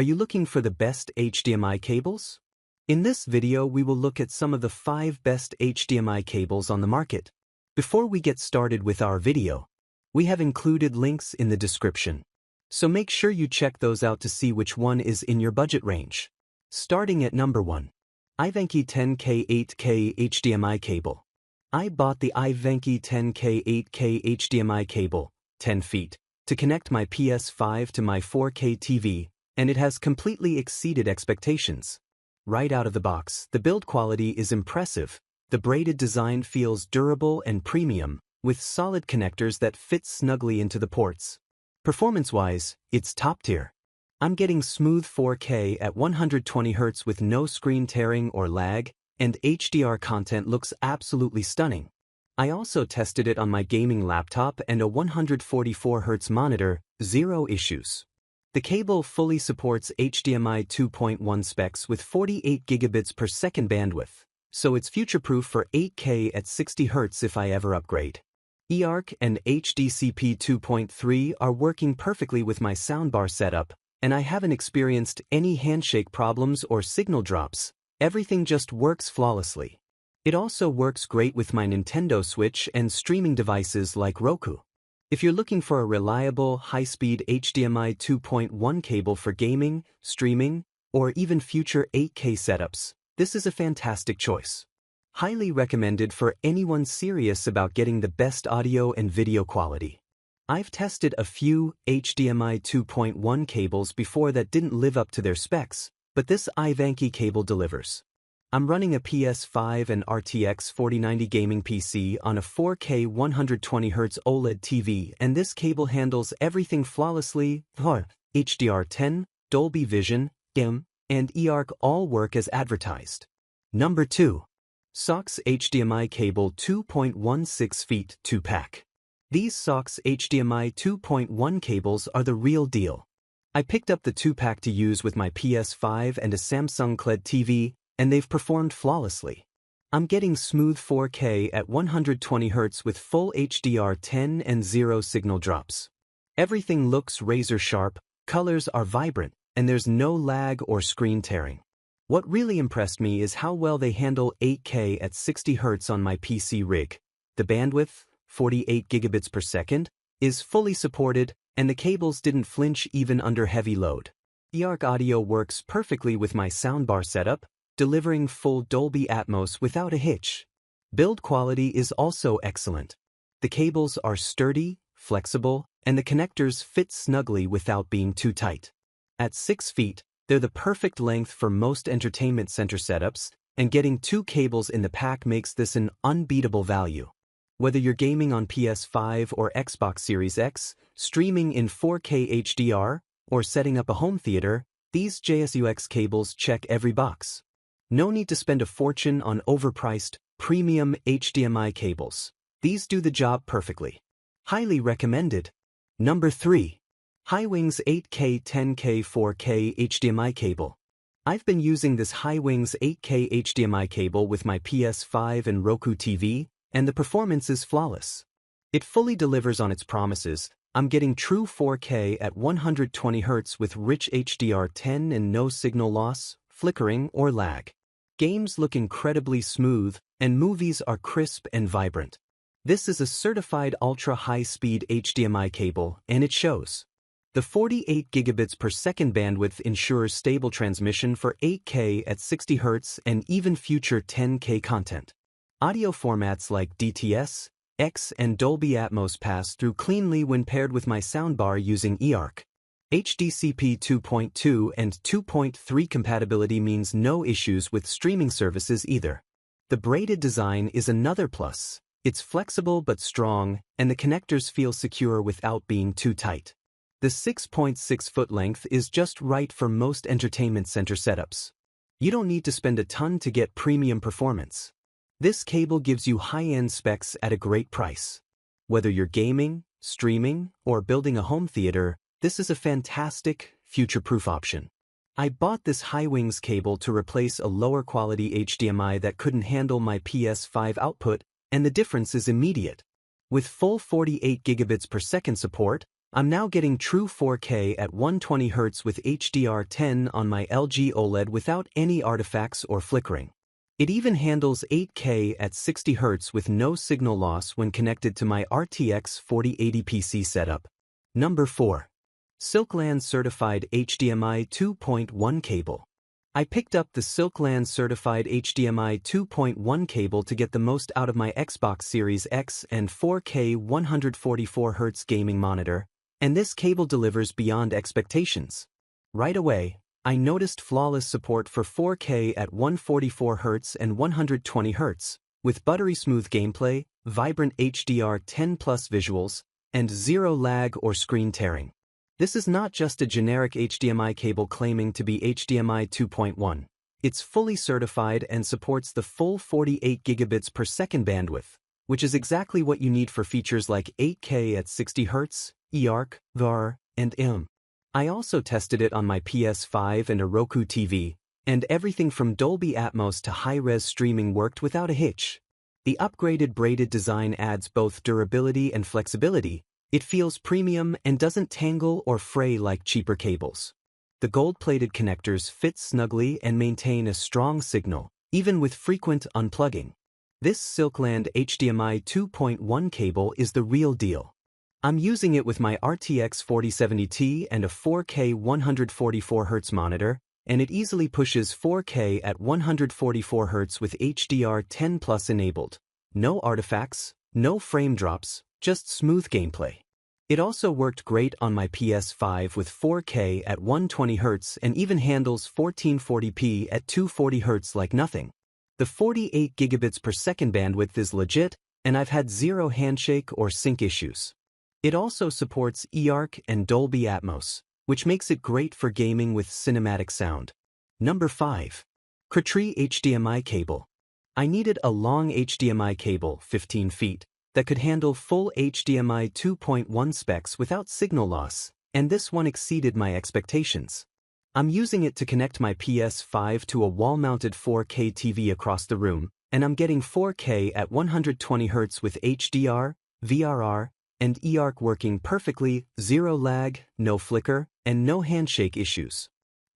Are you looking for the best HDMI cables? In this video we will look at some of the 5 best HDMI cables on the market. Before we get started with our video, we have included links in the description. So make sure you check those out to see which one is in your budget range. Starting at number 1. IVANKY 10K 8K HDMI cable. I bought the IVANKY 10K 8K HDMI cable, 10 feet, to connect my PS5 to my 4K TV, and it has completely exceeded expectations. Right out of the box, the build quality is impressive. The braided design feels durable and premium, with solid connectors that fit snugly into the ports. Performance-wise, it's top tier. I'm getting smooth 4K at 120Hz with no screen tearing or lag, and HDR content looks absolutely stunning. I also tested it on my gaming laptop and a 144Hz monitor, zero issues. The cable fully supports HDMI 2.1 specs with 48 gigabits per second bandwidth, so it's future-proof for 8K at 60Hz if I ever upgrade. eARC and HDCP 2.3 are working perfectly with my soundbar setup, and I haven't experienced any handshake problems or signal drops. Everything just works flawlessly. It also works great with my Nintendo Switch and streaming devices like Roku. If you're looking for a reliable, high-speed HDMI 2.1 cable for gaming, streaming, or even future 8K setups, this is a fantastic choice. Highly recommended for anyone serious about getting the best audio and video quality. I've tested a few HDMI 2.1 cables before that didn't live up to their specs, but this IVANKY cable delivers. I'm running a PS5 and RTX 4090 gaming PC on a 4K 120Hz OLED TV, and this cable handles everything flawlessly. HDR10, Dolby Vision, DIM, and eARC all work as advertised. Number 2. JSAUX HDMI cable 2.16 feet 2-pack. These JSAUX HDMI 2.1 cables are the real deal. I picked up the 2-pack to use with my PS5 and a Samsung QLED TV, and they've performed flawlessly. I'm getting smooth 4K at 120Hz with full HDR10 and zero signal drops. Everything looks razor sharp, colors are vibrant, and there's no lag or screen tearing. What really impressed me is how well they handle 8K at 60Hz on my PC rig. The bandwidth, 48 gigabits per second, is fully supported, and the cables didn't flinch even under heavy load. eARC audio works perfectly with my soundbar setup, delivering full Dolby Atmos without a hitch. Build quality is also excellent. The cables are sturdy, flexible, and the connectors fit snugly without being too tight. At 6 feet, they're the perfect length for most entertainment center setups, and getting 2 cables in the pack makes this an unbeatable value. Whether you're gaming on PS5 or Xbox Series X, streaming in 4K HDR, or setting up a home theater, these JSAUX cables check every box. No need to spend a fortune on overpriced, premium HDMI cables. These do the job perfectly. Highly recommended. Number 3. Highwings 8K 10K 4K HDMI cable. I've been using this Highwings 8K HDMI cable with my PS5 and Roku TV, and the performance is flawless. It fully delivers on its promises. I'm getting true 4K at 120Hz with rich HDR10 and no signal loss, flickering, or lag. Games look incredibly smooth, and movies are crisp and vibrant. This is a certified ultra-high-speed HDMI cable, and it shows. The 48 gigabits per second bandwidth ensures stable transmission for 8K at 60Hz and even future 10K content. Audio formats like DTS, X, and Dolby Atmos pass through cleanly when paired with my soundbar using eARC. HDCP 2.2 and 2.3 compatibility means no issues with streaming services either. The braided design is another plus. It's flexible but strong, and the connectors feel secure without being too tight. The 6.6-foot length is just right for most entertainment center setups. You don't need to spend a ton to get premium performance. This cable gives you high-end specs at a great price. Whether you're gaming, streaming, or building a home theater, this is a fantastic, future-proof option. I bought this Highwings cable to replace a lower-quality HDMI that couldn't handle my PS5 output, and the difference is immediate. With full 48 gigabits per second support, I'm now getting true 4K at 120Hz with HDR10 on my LG OLED without any artifacts or flickering. It even handles 8K at 60Hz with no signal loss when connected to my RTX 4080 PC setup. Number 4. Silkland Certified HDMI 2.1 Cable. I picked up the Silkland Certified HDMI 2.1 cable to get the most out of my Xbox Series X and 4K 144Hz gaming monitor, and this cable delivers beyond expectations. Right away, I noticed flawless support for 4K at 144Hz and 120Hz, with buttery-smooth gameplay, vibrant HDR10+ visuals, and zero lag or screen tearing. This is not just a generic HDMI cable claiming to be HDMI 2.1. It's fully certified and supports the full 48 gigabits per second bandwidth, which is exactly what you need for features like 8K at 60Hz, eARC, VAR, and IM. I also tested it on my PS5 and a Roku TV, and everything from Dolby Atmos to high-res streaming worked without a hitch. The upgraded braided design adds both durability and flexibility. It feels premium and doesn't tangle or fray like cheaper cables. The gold-plated connectors fit snugly and maintain a strong signal, even with frequent unplugging. This Silkland HDMI 2.1 cable is the real deal. I'm using it with my RTX 4070 Ti and a 4K 144Hz monitor, and it easily pushes 4K at 144Hz with HDR10+ enabled. No artifacts, no frame drops, just smooth gameplay. It also worked great on my PS5 with 4K at 120Hz and even handles 1440p at 240Hz like nothing. The 48 gigabits per second bandwidth is legit, and I've had zero handshake or sync issues. It also supports eARC and Dolby Atmos, which makes it great for gaming with cinematic sound. Number 5. Cratree HDMI Cable. I needed a long HDMI cable, 15 feet, that could handle full HDMI 2.1 specs without signal loss, and this one exceeded my expectations. I'm using it to connect my PS5 to a wall-mounted 4K TV across the room, and I'm getting 4K at 120Hz with HDR, VRR, and eARC working perfectly, zero lag, no flicker, and no handshake issues.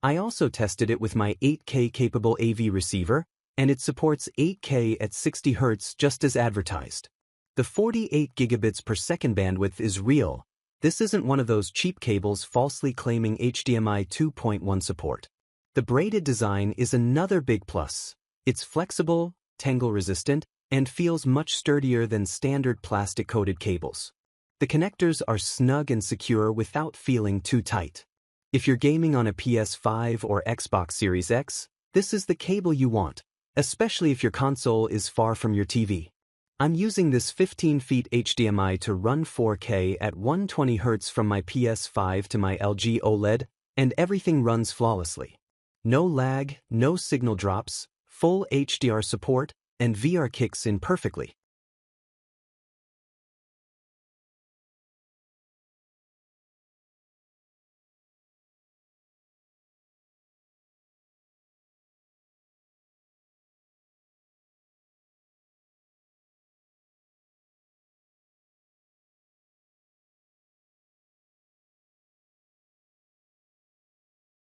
I also tested it with my 8K capable AV receiver, and it supports 8K at 60Hz just as advertised. The 48 gigabits per second bandwidth is real. This isn't one of those cheap cables falsely claiming HDMI 2.1 support. The braided design is another big plus. It's flexible, tangle-resistant, and feels much sturdier than standard plastic-coated cables. The connectors are snug and secure without feeling too tight. If you're gaming on a PS5 or Xbox Series X, this is the cable you want, especially if your console is far from your TV. I'm using this 15 feet HDMI to run 4K at 120Hz from my PS5 to my LG OLED, and everything runs flawlessly. No lag, no signal drops, full HDR support, and VR kicks in perfectly.